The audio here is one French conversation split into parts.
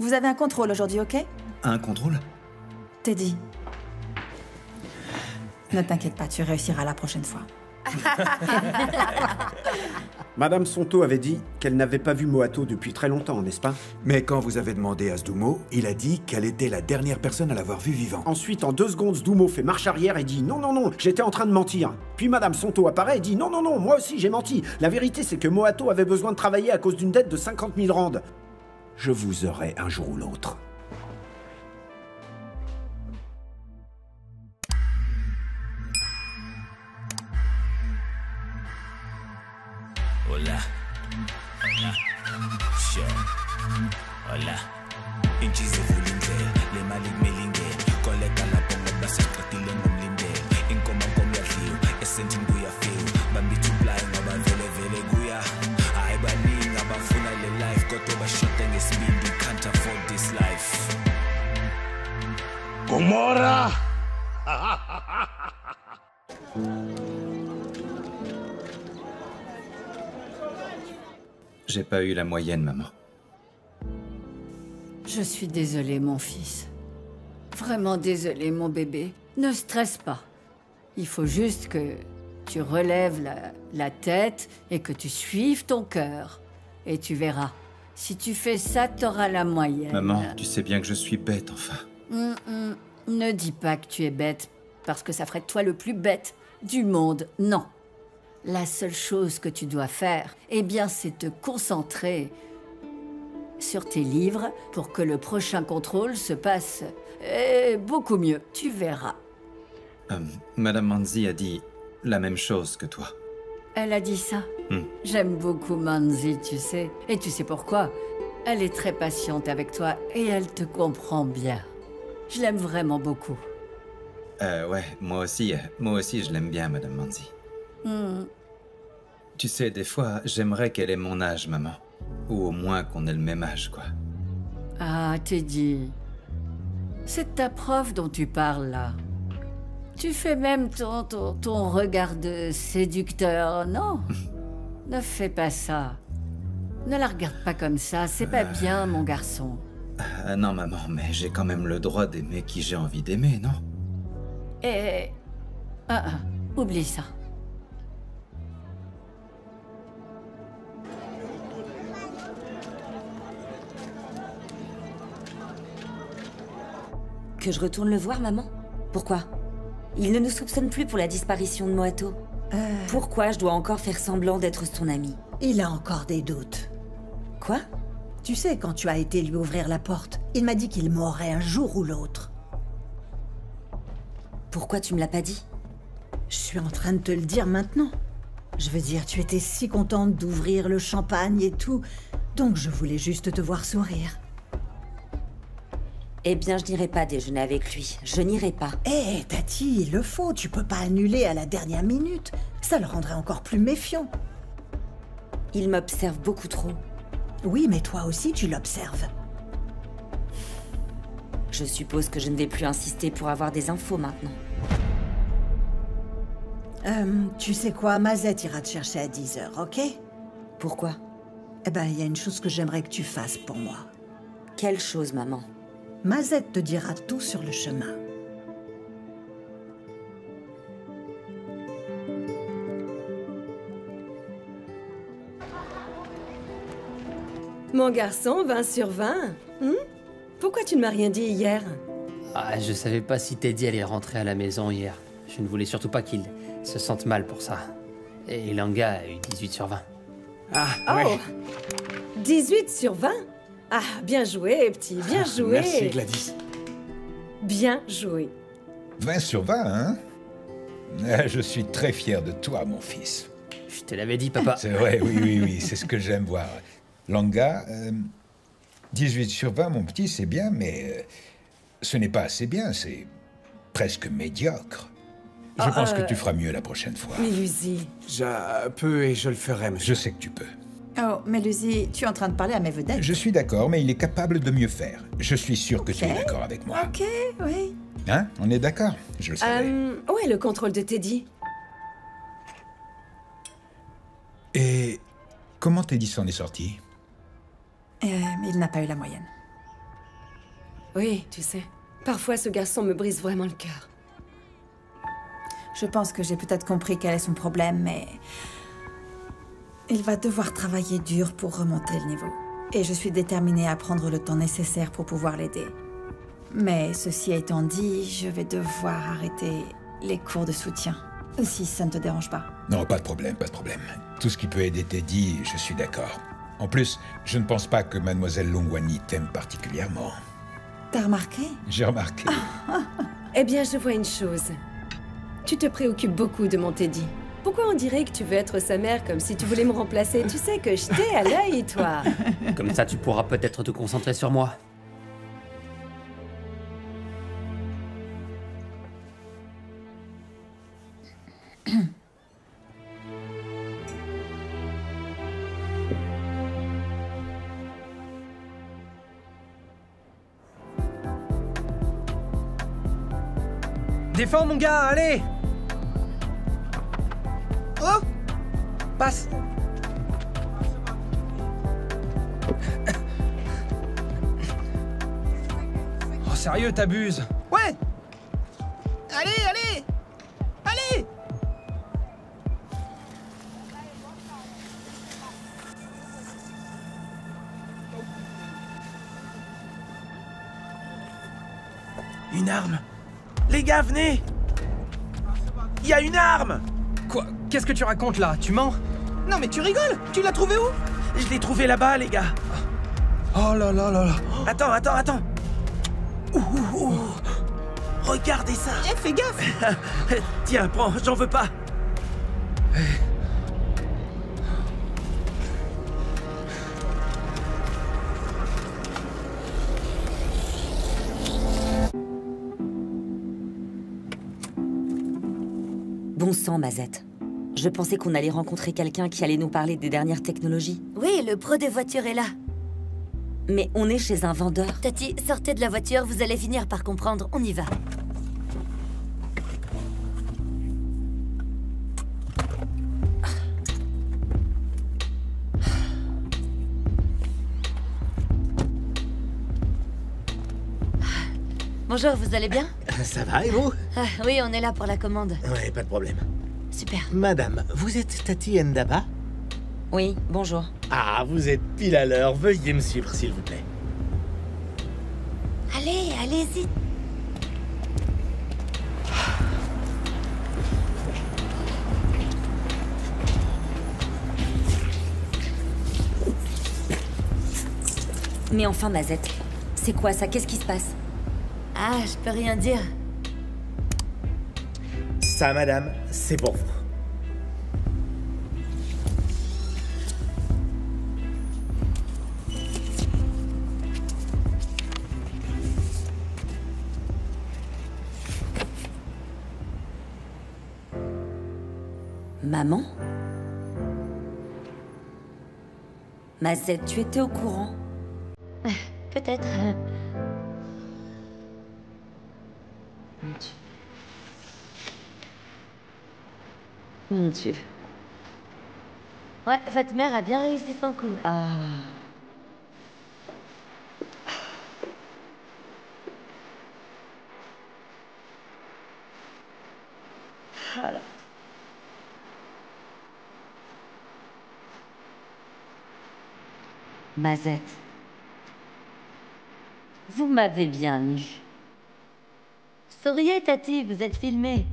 Vous avez un contrôle aujourd'hui, ok? Un contrôle? Teddy. Ne t'inquiète pas, tu réussiras la prochaine fois. Madame Sonto avait dit qu'elle n'avait pas vu Moato depuis très longtemps, n'est-ce pas? Mais quand vous avez demandé à Sdumo, il a dit qu'elle était la dernière personne à l'avoir vu vivant. Ensuite, en 2 secondes, Sdumo fait marche arrière et dit « Non, non, non, j'étais en train de mentir ». Puis Madame Sonto apparaît et dit « Non, non, non, moi aussi j'ai menti. La vérité, c'est que Moato avait besoin de travailler à cause d'une dette de 50 000 rands. Je vous aurai un jour ou l'autre. » Hola, hola, sure, hola. Inchize vulindlela, le mali kumele koleka lapho ngoba siqedile ngomlindelo. Inkomo yadliwa, esentini kuyafika. Bambithi uplayi ngoba vele kuya. Hayi baningi abafuna le life kodwa bashoda ngesibindi. We can't afford this life. Gomorra! J'ai pas eu la moyenne, maman. Je suis désolée, mon fils. Vraiment désolée, mon bébé. Ne stresse pas. Il faut juste que tu relèves la tête et que tu suives ton cœur. Et tu verras. Si tu fais ça, t'auras la moyenne. Maman, tu sais bien que je suis bête, enfin. Ne dis pas que tu es bête, parce que ça ferait de toi le plus bête du monde. Non. La seule chose que tu dois faire, eh bien, c'est te concentrer sur tes livres pour que le prochain contrôle se passe beaucoup mieux. Tu verras. Madame Manzi a dit la même chose que toi. Elle a dit ça. J'aime beaucoup Manzi, tu sais. Et tu sais pourquoi? Elle est très patiente avec toi et elle te comprend bien. Je l'aime vraiment beaucoup. Ouais, moi aussi je l'aime bien, Madame Manzi. Tu sais, des fois, j'aimerais qu'elle ait mon âge, maman. Ou au moins qu'on ait le même âge, quoi. Ah, Teddy. C'est ta prof dont tu parles, là. Tu fais même ton regard de séducteur, non? Ne fais pas ça. Ne la regarde pas comme ça, c'est pas bien, mon garçon. Non, maman, mais j'ai quand même le droit d'aimer qui j'ai envie d'aimer, non? Oublie ça. Que je retourne le voir, maman? Pourquoi? Il ne nous soupçonne plus pour la disparition de Moato. Pourquoi je dois encore faire semblant d'être son ami? Il a encore des doutes. Quoi? Tu sais, quand tu as été lui ouvrir la porte, il m'a dit qu'il m'aurait un jour ou l'autre. Pourquoi tu me l'as pas dit? Je suis en train de te le dire maintenant. Je veux dire, tu étais si contente d'ouvrir le champagne et tout, donc je voulais juste te voir sourire. Eh bien, je n'irai pas déjeuner avec lui. Je n'irai pas. Hé, Tati, il le faut. Tu peux pas annuler à la dernière minute. Ça le rendrait encore plus méfiant. Il m'observe beaucoup trop. Oui, mais toi aussi, tu l'observes. Je suppose que je ne vais plus insister pour avoir des infos maintenant. Tu sais quoi, Mazette ira te chercher à 10h, ok? Pourquoi? Eh ben, il y a une chose que j'aimerais que tu fasses pour moi. Quelle chose, maman? Mazette te dira tout sur le chemin. Mon garçon, 20 sur 20. Pourquoi tu ne m'as rien dit hier? Ah, je savais pas si Teddy allait rentrer à la maison hier. Je ne voulais surtout pas qu'il se sente mal pour ça. Et Langa a eu 18 sur 20. Ah, ouais. 18 sur 20? Ah, bien joué, petit, bien joué. Merci, Gladys. Bien joué. 20 sur 20, hein? Je suis très fier de toi, mon fils. Je te l'avais dit, papa. C'est vrai, oui, c'est ce que j'aime voir. Langa, 18 sur 20, mon petit, c'est bien, mais ce n'est pas assez bien, c'est presque médiocre. Je pense que tu feras mieux la prochaine fois. Mélusi. Je peux et je le ferai, monsieur. Je sais que tu peux. Oh, Mélusi, tu es en train de parler à mes vedettes. Je suis d'accord, mais il est capable de mieux faire. Je suis sûr que tu es d'accord avec moi. Ok, oui. Hein? On est d'accord? Je le savais. Où est le contrôle de Teddy? Et comment Teddy s'en est sorti? Il n'a pas eu la moyenne. Oui, tu sais. Parfois, ce garçon me brise vraiment le cœur. Je pense que j'ai peut-être compris quel est son problème, mais... il va devoir travailler dur pour remonter le niveau. Et je suis déterminée à prendre le temps nécessaire pour pouvoir l'aider. Mais ceci étant dit, je vais devoir arrêter les cours de soutien. Si ça ne te dérange pas. Non, pas de problème, pas de problème. Tout ce qui peut aider Teddy, je suis d'accord. En plus, je ne pense pas que Mademoiselle Longwani t'aime particulièrement. T'as remarqué? J'ai remarqué. Eh bien, je vois une chose. Tu te préoccupes beaucoup de mon Teddy. Pourquoi on dirait que tu veux être sa mère comme si tu voulais me remplacer? Tu sais que je t'ai à l'œil, toi. Comme ça, tu pourras peut-être te concentrer sur moi. Défends mon gars, allez! Oh! Passe! Oh sérieux, t'abuses! Ouais! Allez, allez! Allez! Une arme! Les gars, venez! Il y a une arme! Quoi? Qu'est-ce que tu racontes là? Tu mens? Non mais tu rigoles! Tu l'as trouvé où? Je l'ai trouvé là-bas, les gars! Oh là là là là! Attends! Ouh. Regardez ça! Eh, fais gaffe! Tiens, prends, j'en veux pas! Bon sang, Mazette. Je pensais qu'on allait rencontrer quelqu'un qui allait nous parler des dernières technologies. Oui, le pro des voitures est là. Mais on est chez un vendeur. Tati, sortez de la voiture, vous allez finir par comprendre. On y va. Bonjour, vous allez bien? Ça va, et vous? Oui, on est là pour la commande. Ouais, pas de problème. Super. Madame, vous êtes Tati Ndaba? Oui, bonjour. Ah, vous êtes pile à l'heure. Veuillez me suivre, s'il vous plaît. Allez, allez-y. Mais enfin, Mazette, c'est quoi ça? Qu'est-ce qui se passe? Ah, je peux rien dire. Ça, madame, c'est pour vous. Maman? Mazette, tu étais au courant? Peut-être. Mon Dieu. Ouais, votre mère a bien réussi son coup. Ah. Voilà. Mazette. Vous m'avez bien eu. Souriez, Tati, vous êtes filmée.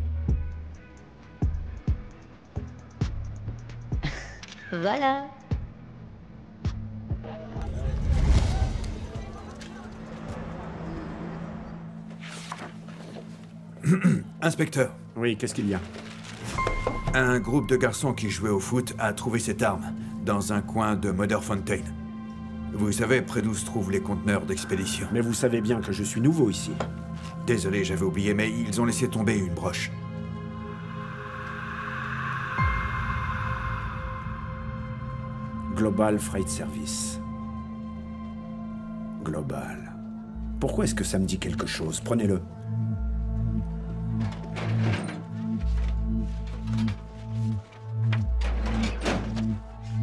Voilà. Inspecteur. Oui, qu'est-ce qu'il y a? Un groupe de garçons qui jouaient au foot a trouvé cette arme dans un coin de Motherfontaine. Vous savez, près d'où se trouvent les conteneurs d'expédition. Mais vous savez bien que je suis nouveau ici. Désolé, j'avais oublié, mais ils ont laissé tomber une broche. Global Freight Service. Global. Pourquoi est-ce que ça me dit quelque chose? Prenez-le.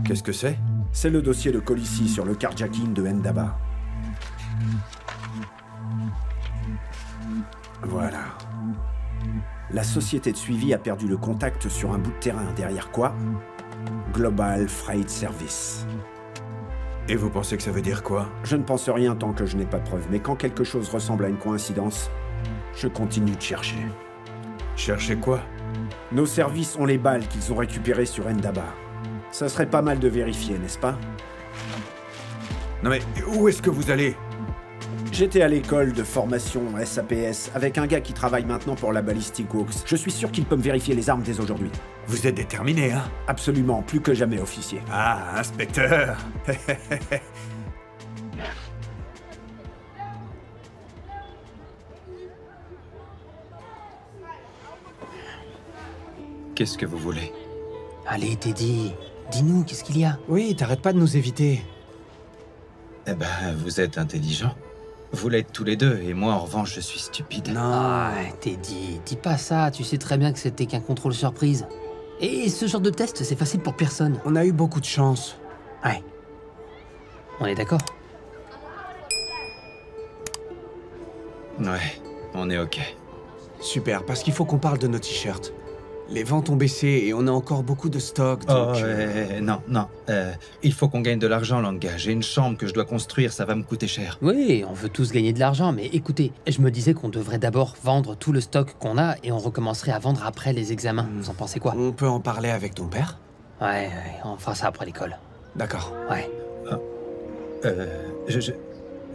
Qu'est-ce que c'est? C'est le dossier de Colissi sur le carjacking de Ndaba. La société de suivi a perdu le contact sur un bout de terrain. Derrière quoi? Global Freight Service. Et vous pensez que ça veut dire quoi? Je ne pense rien tant que je n'ai pas de preuves, mais quand quelque chose ressemble à une coïncidence, je continue de chercher. Chercher quoi? Nos services ont les balles qu'ils ont récupérées sur Ndaba. Ça serait pas mal de vérifier, n'est-ce pas? Non mais, où est-ce que vous allez? J'étais à l'école de formation SAPS avec un gars qui travaille maintenant pour la Ballistic Works. Je suis sûr qu'il peut me vérifier les armes dès aujourd'hui. Vous êtes déterminé, hein? Absolument, plus que jamais, officier. Ah, inspecteur. Qu'est-ce que vous voulez? Allez, Teddy, dis-nous, qu'est-ce qu'il y a? Oui, t'arrêtes pas de nous éviter. Eh ben, vous êtes intelligent. Vous l'êtes tous les deux, et moi, en revanche, je suis stupide. Non, Teddy, dis pas ça, tu sais très bien que c'était qu'un contrôle surprise. Et ce genre de test, c'est facile pour personne. On a eu beaucoup de chance. Ouais. On est d'accord? Ouais, on est ok. Super, parce qu'il faut qu'on parle de nos t-shirts. Les ventes ont baissé et on a encore beaucoup de stock, donc... Non, non. Il faut qu'on gagne de l'argent, Langa. J'ai une chambre que je dois construire, ça va me coûter cher. Oui, on veut tous gagner de l'argent, mais écoutez, je me disais qu'on devrait d'abord vendre tout le stock qu'on a et on recommencerait à vendre après les examens. Vous en pensez quoi? On peut en parler avec ton père? Ouais, on fera ça après l'école. D'accord. Ouais.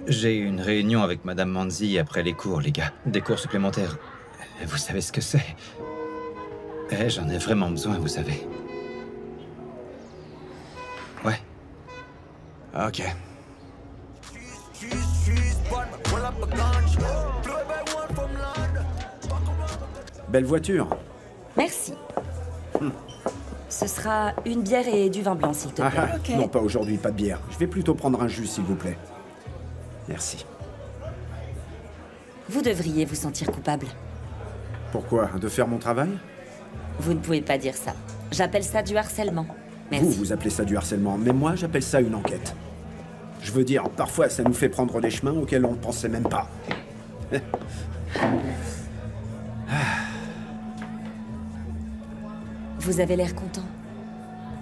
J'ai une réunion avec Madame Manzi après les cours, les gars. Des cours supplémentaires. Vous savez ce que c'est? J'en ai vraiment besoin, vous savez. Ouais. Ok. Belle voiture. Merci. Ce sera une bière et du vin blanc, s'il te plaît. Ok. Non, pas aujourd'hui, pas de bière. Je vais plutôt prendre un jus, s'il vous plaît. Merci. Vous devriez vous sentir coupable. Pourquoi? De faire mon travail? Vous ne pouvez pas dire ça. J'appelle ça du harcèlement. Merci. Vous appelez ça du harcèlement, mais moi, j'appelle ça une enquête. Je veux dire, parfois, ça nous fait prendre des chemins auxquels on ne pensait même pas. Vous avez l'air content.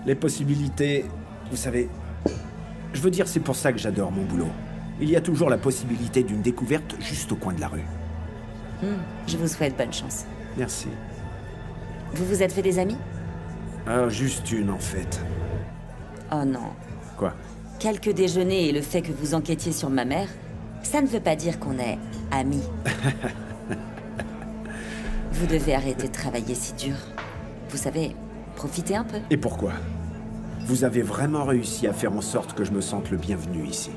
Les possibilités, vous savez... Je veux dire, c'est pour ça que j'adore mon boulot. Il y a toujours la possibilité d'une découverte juste au coin de la rue. Je vous souhaite bonne chance. Merci. Vous vous êtes fait des amis? Ah, juste une, en fait. Oh non. Quoi? Quelques déjeuners et le fait que vous enquêtiez sur ma mère, ça ne veut pas dire qu'on est amis. Vous devez arrêter de travailler si dur. Vous savez, profitez un peu. Et pourquoi? Vous avez vraiment réussi à faire en sorte que je me sente le bienvenu ici.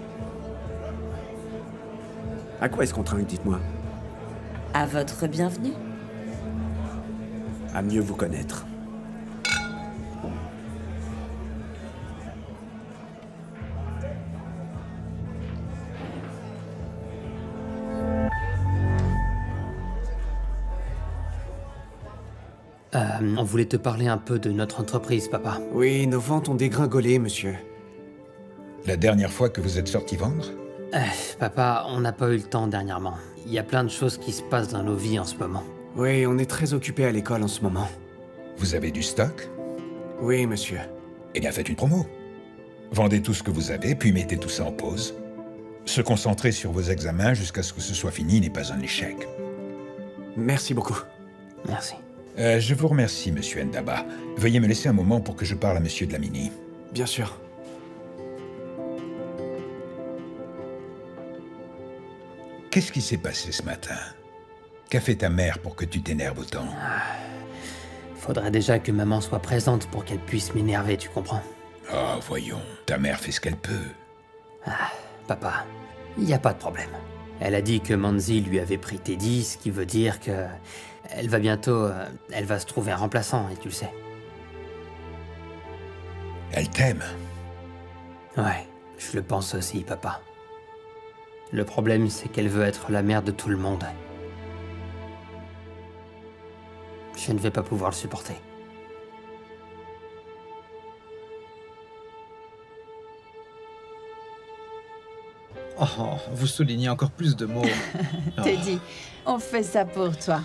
À quoi est-ce qu'on trinque, dites-moi? À votre bienvenue. À mieux vous connaître. On voulait te parler un peu de notre entreprise, papa. Oui, nos ventes ont dégringolé, monsieur. La dernière fois que vous êtes sorti vendre? Papa, on n'a pas eu le temps dernièrement. Il y a plein de choses qui se passent dans nos vies en ce moment. Oui, on est très occupés à l'école en ce moment. Vous avez du stock? Oui, monsieur. Eh bien, faites une promo. Vendez tout ce que vous avez, puis mettez tout ça en pause. Se concentrer sur vos examens jusqu'à ce que ce soit fini n'est pas un échec. Merci beaucoup. Merci. Je vous remercie, monsieur Ndaba. Veuillez me laisser un moment pour que je parle à monsieur Dlamini. Bien sûr. Qu'est-ce qui s'est passé ce matin? Qu'a fait ta mère pour que tu t'énerves autant? Faudrait déjà que maman soit présente pour qu'elle puisse m'énerver, tu comprends? Oh, voyons. Ta mère fait ce qu'elle peut. Papa, il n'y a pas de problème. Elle a dit que Manzi lui avait pris Teddy, ce qui veut dire que... Elle va bientôt... elle va se trouver un remplaçant, et tu le sais. Elle t'aime. Ouais, je le pense aussi, papa. Le problème, c'est qu'elle veut être la mère de tout le monde. Je ne vais pas pouvoir le supporter. Oh, vous soulignez encore plus de mots. Teddy, on fait ça pour toi.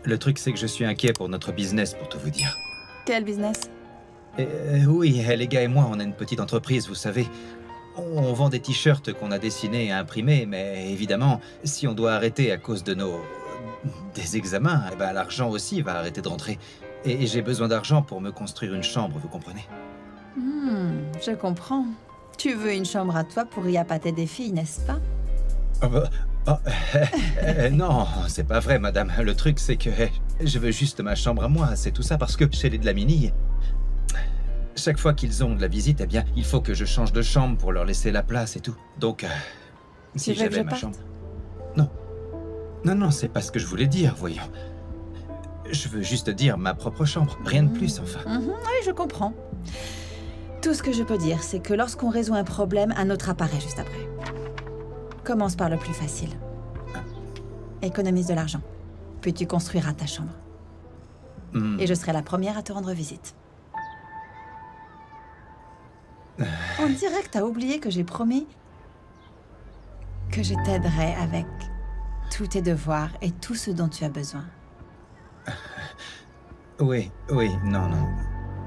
Le truc, c'est que je suis inquiet pour notre business, pour tout vous dire. Quel business? Oui, les gars et moi, on a une petite entreprise, vous savez. On vend des t-shirts qu'on a dessinés et imprimés, mais évidemment, si on doit arrêter à cause de des examens, eh ben, l'argent aussi va arrêter de rentrer. Et j'ai besoin d'argent pour me construire une chambre, vous comprenez? Je comprends. Tu veux une chambre à toi pour y appâter des filles, n'est-ce pas? Non, c'est pas vrai, madame. Le truc, c'est que je veux juste ma chambre à moi, c'est tout ça, parce que chez les Dlamini, chaque fois qu'ils ont de la visite, eh bien, il faut que je change de chambre pour leur laisser la place et tout. Donc, si j'avais ma chambre... Non. Non, c'est pas ce que je voulais dire, voyons. Je veux juste dire ma propre chambre, rien de plus, enfin. Oui, je comprends. Tout ce que je peux dire, c'est que lorsqu'on résout un problème, un autre apparaît juste après. Commence par le plus facile. Économise de l'argent. Puis tu construiras ta chambre. Et je serai la première à te rendre visite. On dirait que t'as oublié que j'ai promis que je t'aiderai avec tous tes devoirs et tout ce dont tu as besoin. Oui, non.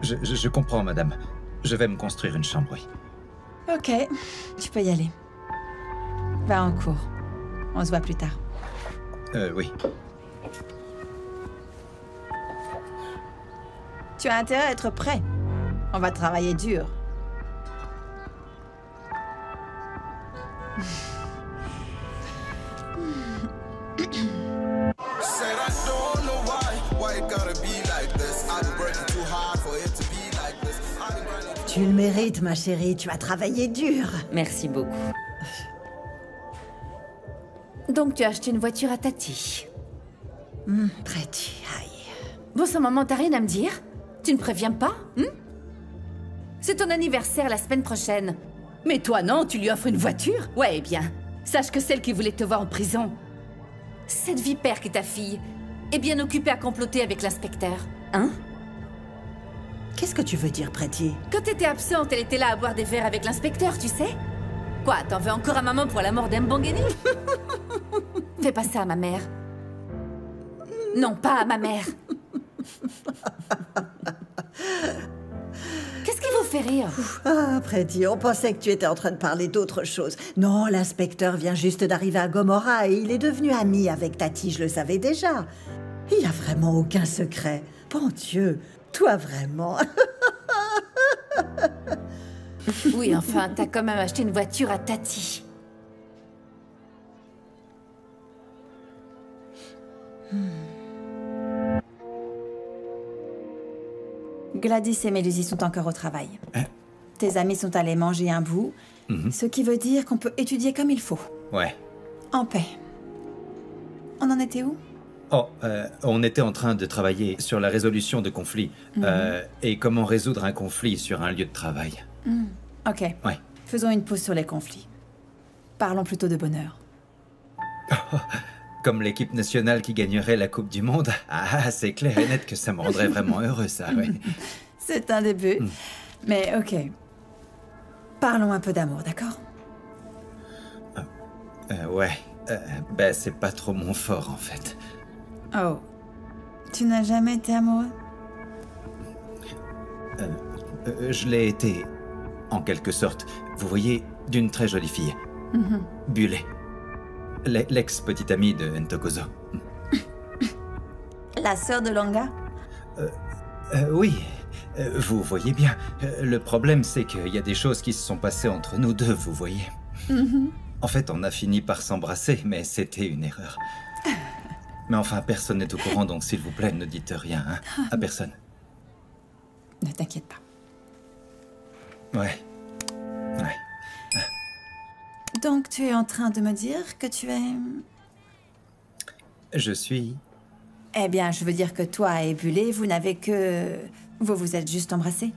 Je comprends, madame. Je vais me construire une chambre, oui. Ok, tu peux y aller. Va en cours. On se voit plus tard. Oui. Tu as intérêt à être prêt. On va travailler dur. Tu le mérites, ma chérie. Tu as travaillé dur. Merci beaucoup. Donc tu as acheté une voiture à Tati. Pretty, aïe. Bon sang, maman, t'as rien à me dire? Tu ne préviens pas? C'est ton anniversaire la semaine prochaine. Mais toi, non, tu lui offres une voiture? Ouais, eh bien, sache que celle qui voulait te voir en prison, cette vipère qui est ta fille, est bien occupée à comploter avec l'inspecteur. Hein? Qu'est-ce que tu veux dire, Pretty? Quand t'étais absente, elle était là à boire des verres avec l'inspecteur, tu sais? Quoi, t'en veux encore à maman pour la mort d'Mbangeni? Fais pas ça à ma mère. Non, pas à ma mère. Qu'est-ce qui vous fait rire? Ah, Pretty, on pensait que tu étais en train de parler d'autre chose. Non, l'inspecteur vient juste d'arriver à Gomorrah et il est devenu ami avec Tati, je le savais déjà. Il n'y a vraiment aucun secret. Bon Dieu, toi vraiment. Oui, enfin, t'as quand même acheté une voiture à Tati. Gladys et Mélusie sont encore au travail. Tes amis sont allés manger un bout, ce qui veut dire qu'on peut étudier comme il faut. Ouais. En paix. On en était où? On était en train de travailler sur la résolution de conflits et comment résoudre un conflit sur un lieu de travail. Ok. Ouais. Faisons une pause sur les conflits. Parlons plutôt de bonheur. Comme l'équipe nationale qui gagnerait la Coupe du Monde. Ah, c'est clair et net que ça me rendrait vraiment heureux, ça, oui. C'est un début. Mais ok. Parlons un peu d'amour, d'accord? Ouais. Ben, c'est pas trop mon fort, en fait. Oh. Tu n'as jamais été amoureux? Je l'ai été, en quelque sorte. Vous voyez, d'une très jolie fille. Bule. L'ex-petite amie de Ntokozo. La sœur de Langa? Oui. Vous voyez bien. Le problème, c'est qu'il y a des choses qui se sont passées entre nous deux, vous voyez. En fait, on a fini par s'embrasser, mais c'était une erreur. Mais enfin, personne n'est au courant, donc s'il vous plaît, ne dites rien, hein, à personne. Ne t'inquiète pas. Ouais. Donc, tu es en train de me dire que tu es... Je suis... Eh bien, je veux dire que toi et Bulé, vous n'avez que... Vous vous êtes juste embrassés?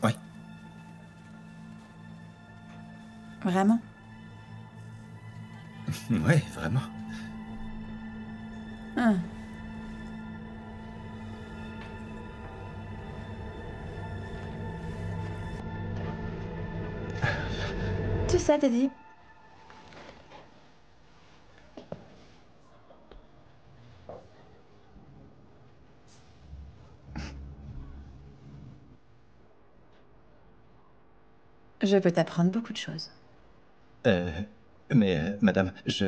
Oui. Vraiment? Ouais, vraiment. Tu sais, Teddy. Je peux t'apprendre beaucoup de choses. Mais, madame, je...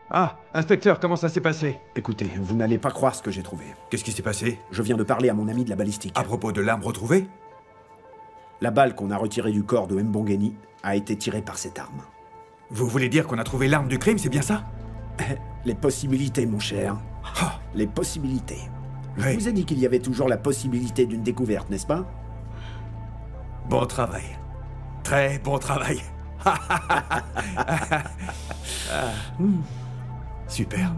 Ah, inspecteur, comment ça s'est passé? Écoutez, vous n'allez pas croire ce que j'ai trouvé. Qu'est-ce qui s'est passé? Je viens de parler à mon ami de la balistique. À propos de l'arme retrouvée? La balle qu'on a retirée du corps de Mbongeni a été tirée par cette arme. Vous voulez dire qu'on a trouvé l'arme du crime, c'est bien ça? Les possibilités, mon cher. Les possibilités. Oui. Je vous ai dit qu'il y avait toujours la possibilité d'une découverte, n'est-ce pas? Bon travail. Très bon travail. Super.